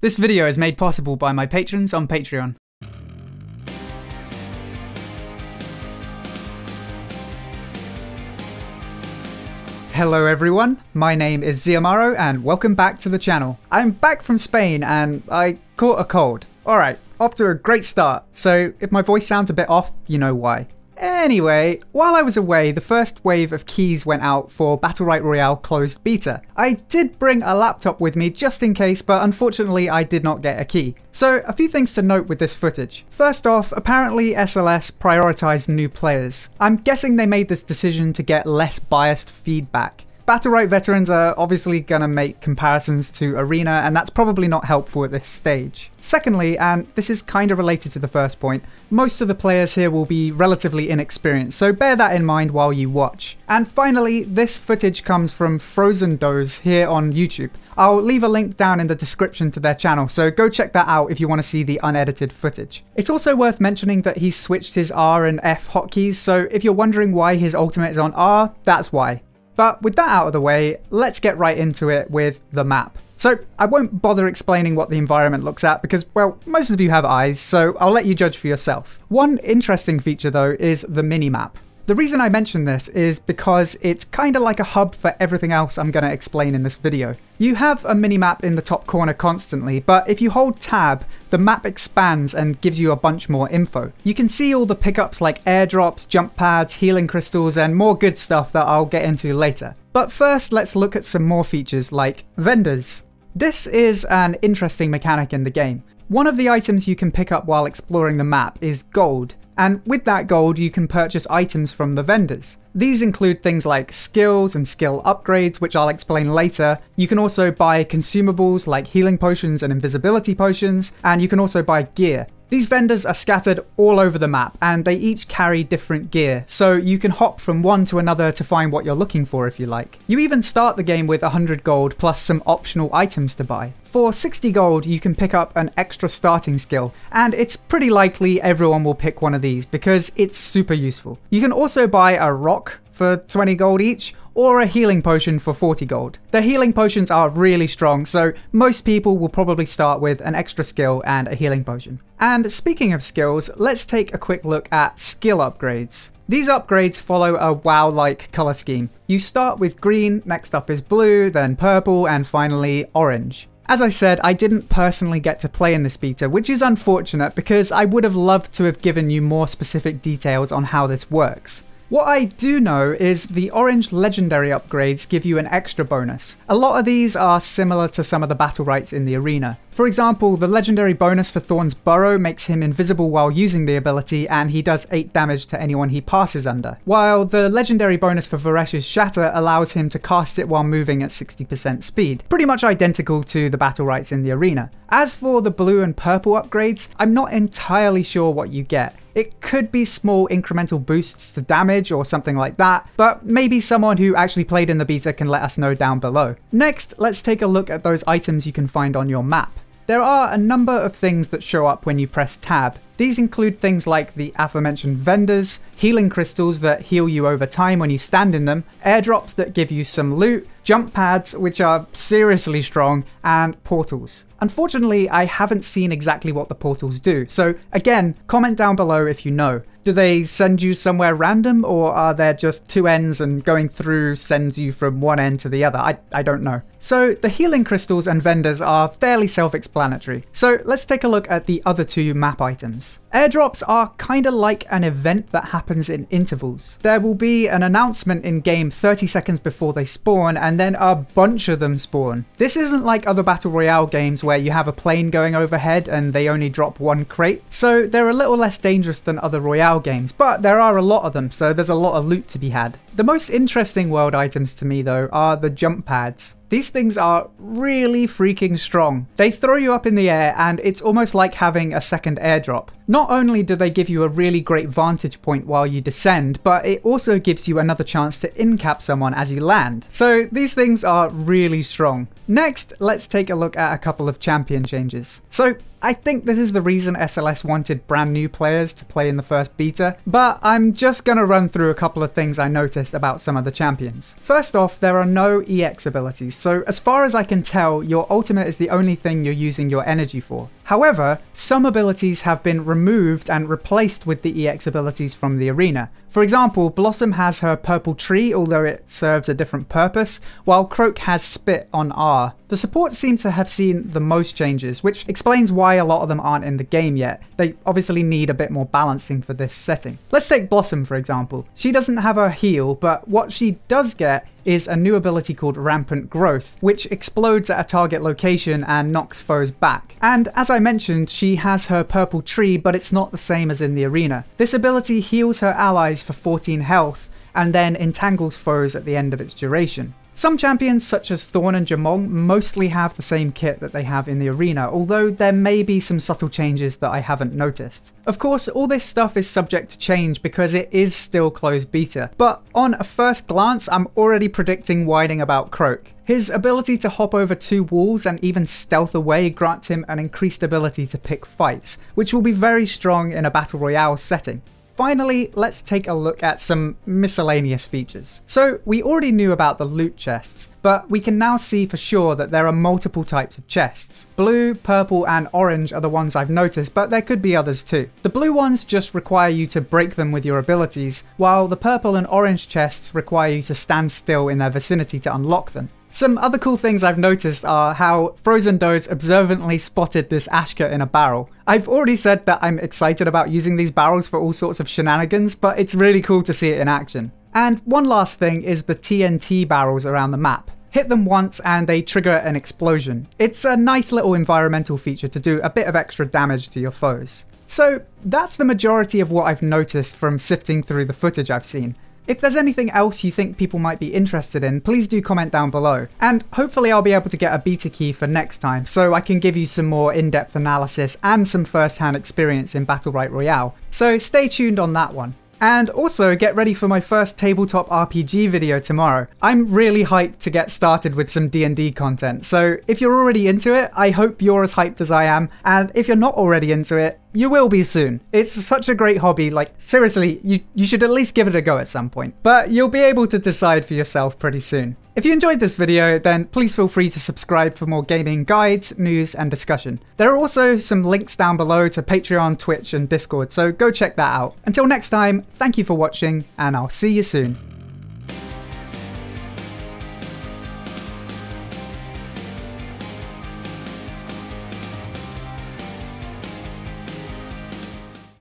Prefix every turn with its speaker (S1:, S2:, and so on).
S1: This video is made possible by my patrons on Patreon. Hello everyone, my name is Xiomaro and welcome back to the channel. I'm back from Spain and I caught a cold. Alright, off to a great start, so if my voice sounds a bit off, you know why. Anyway, while I was away, the first wave of keys went out for Battlerite Royale closed beta. I did bring a laptop with me just in case, but unfortunately I did not get a key. So a few things to note with this footage. First off, apparently SLS prioritized new players. I'm guessing they made this decision to get less biased feedback. Battlerite veterans are obviously gonna make comparisons to Arena, and that's probably not helpful at this stage. Secondly, and this is kind of related to the first point, most of the players here will be relatively inexperienced, so bear that in mind while you watch. And finally, this footage comes from Frozendoze here on YouTube. I'll leave a link down in the description to their channel, so go check that out if you want to see the unedited footage. It's also worth mentioning that he switched his R and F hotkeys, so if you're wondering why his ultimate is on R, that's why. But with that out of the way, let's get right into it with the map. So I won't bother explaining what the environment looks at because, well, most of you have eyes, so I'll let you judge for yourself. One interesting feature though is the minimap. The reason I mention this is because it's kind of like a hub for everything else I'm going to explain in this video. You have a minimap in the top corner constantly, but if you hold tab, the map expands and gives you a bunch more info. You can see all the pickups like airdrops, jump pads, healing crystals, and more good stuff that I'll get into later. But first, let's look at some more features like vendors. This is an interesting mechanic in the game. One of the items you can pick up while exploring the map is gold, and with that gold you can purchase items from the vendors. These include things like skills and skill upgrades, which I'll explain later. You can also buy consumables like healing potions and invisibility potions, and you can also buy gear. These vendors are scattered all over the map and they each carry different gear, so you can hop from one to another to find what you're looking for if you like. You even start the game with 100 gold plus some optional items to buy. For 60 gold you can pick up an extra starting skill, and it's pretty likely everyone will pick one of these because it's super useful. You can also buy a rock for 20 gold each, or a healing potion for 40 gold. The healing potions are really strong, so most people will probably start with an extra skill and a healing potion. And speaking of skills, let's take a quick look at skill upgrades. These upgrades follow a WoW-like colour scheme. You start with green, next up is blue, then purple, and finally orange. As I said, I didn't personally get to play in this beta, which is unfortunate because I would have loved to have given you more specific details on how this works. What I do know is the orange legendary upgrades give you an extra bonus. A lot of these are similar to some of the Battlerites in the arena. For example, the legendary bonus for Thorn's Burrow makes him invisible while using the ability, and he does 8 damage to anyone he passes under, while the legendary bonus for Varesh's Shatter allows him to cast it while moving at 60% speed, pretty much identical to the Battlerites in the arena. As for the blue and purple upgrades, I'm not entirely sure what you get. It could be small incremental boosts to damage or something like that, but maybe someone who actually played in the beta can let us know down below. Next, let's take a look at those items you can find on your map. There are a number of things that show up when you press tab. These include things like the aforementioned vendors, healing crystals that heal you over time when you stand in them, airdrops that give you some loot, jump pads which are seriously strong, and portals. Unfortunately, I haven't seen exactly what the portals do, so again, comment down below if you know. Do they send you somewhere random, or are there just two ends and going through sends you from one end to the other? I don't know. So the healing crystals and vendors are fairly self-explanatory. So let's take a look at the other two map items. Airdrops are kinda like an event that happens in intervals. There will be an announcement in game 30 seconds before they spawn, and then a bunch of them spawn. This isn't like other Battle Royale games where you have a plane going overhead and they only drop one crate, so they're a little less dangerous than other Royale games, but there are a lot of them, so there's a lot of loot to be had. The most interesting world items to me though are the jump pads. These things are really freaking strong. They throw you up in the air and it's almost like having a second airdrop. Not only do they give you a really great vantage point while you descend, but it also gives you another chance to in-cap someone as you land. So these things are really strong. Next, let's take a look at a couple of champion changes. So I think this is the reason SLS wanted brand new players to play in the first beta, but I'm just gonna run through a couple of things I noticed about some of the champions. First off, there are no EX abilities, so as far as I can tell, your ultimate is the only thing you're using your energy for. However, some abilities have been removed and replaced with the EX abilities from the arena. For example, Blossom has her purple tree, although it serves a different purpose, while Croak has Spit on R. The supports seem to have seen the most changes, which explains why a lot of them aren't in the game yet. They obviously need a bit more balancing for this setting. Let's take Blossom for example. She doesn't have her heal, but what she does get is a new ability called Rampant Growth, which explodes at a target location and knocks foes back. And as I mentioned, she has her purple tree, but it's not the same as in the arena. This ability heals her allies for 14 health, and then entangles foes at the end of its duration. Some champions such as Thorn and Jamong mostly have the same kit that they have in the arena, although there may be some subtle changes that I haven't noticed. Of course, all this stuff is subject to change because it is still closed beta, but on a first glance I'm already predicting whining about Croak. His ability to hop over 2 walls and even stealth away grants him an increased ability to pick fights, which will be very strong in a Battle Royale setting. Finally, let's take a look at some miscellaneous features. So we already knew about the loot chests, but we can now see for sure that there are multiple types of chests. Blue, purple and orange are the ones I've noticed, but there could be others too. The blue ones just require you to break them with your abilities, while the purple and orange chests require you to stand still in their vicinity to unlock them. Some other cool things I've noticed are how Frozendoze observantly spotted this Ashka in a barrel. I've already said that I'm excited about using these barrels for all sorts of shenanigans, but it's really cool to see it in action. And one last thing is the TNT barrels around the map. Hit them once and they trigger an explosion. It's a nice little environmental feature to do a bit of extra damage to your foes. So that's the majority of what I've noticed from sifting through the footage I've seen. If there's anything else you think people might be interested in, please do comment down below. And hopefully I'll be able to get a beta key for next time, so I can give you some more in-depth analysis and some first-hand experience in Battlerite Royale. So stay tuned on that one. And also get ready for my first tabletop RPG video tomorrow. I'm really hyped to get started with some D&D content, so if you're already into it, I hope you're as hyped as I am, and if you're not already into it, you will be soon. It's such a great hobby, like seriously, you should at least give it a go at some point. But you'll be able to decide for yourself pretty soon. If you enjoyed this video, then please feel free to subscribe for more gaming guides, news and discussion. There are also some links down below to Patreon, Twitch and Discord, so go check that out. Until next time, thank you for watching and I'll see you soon.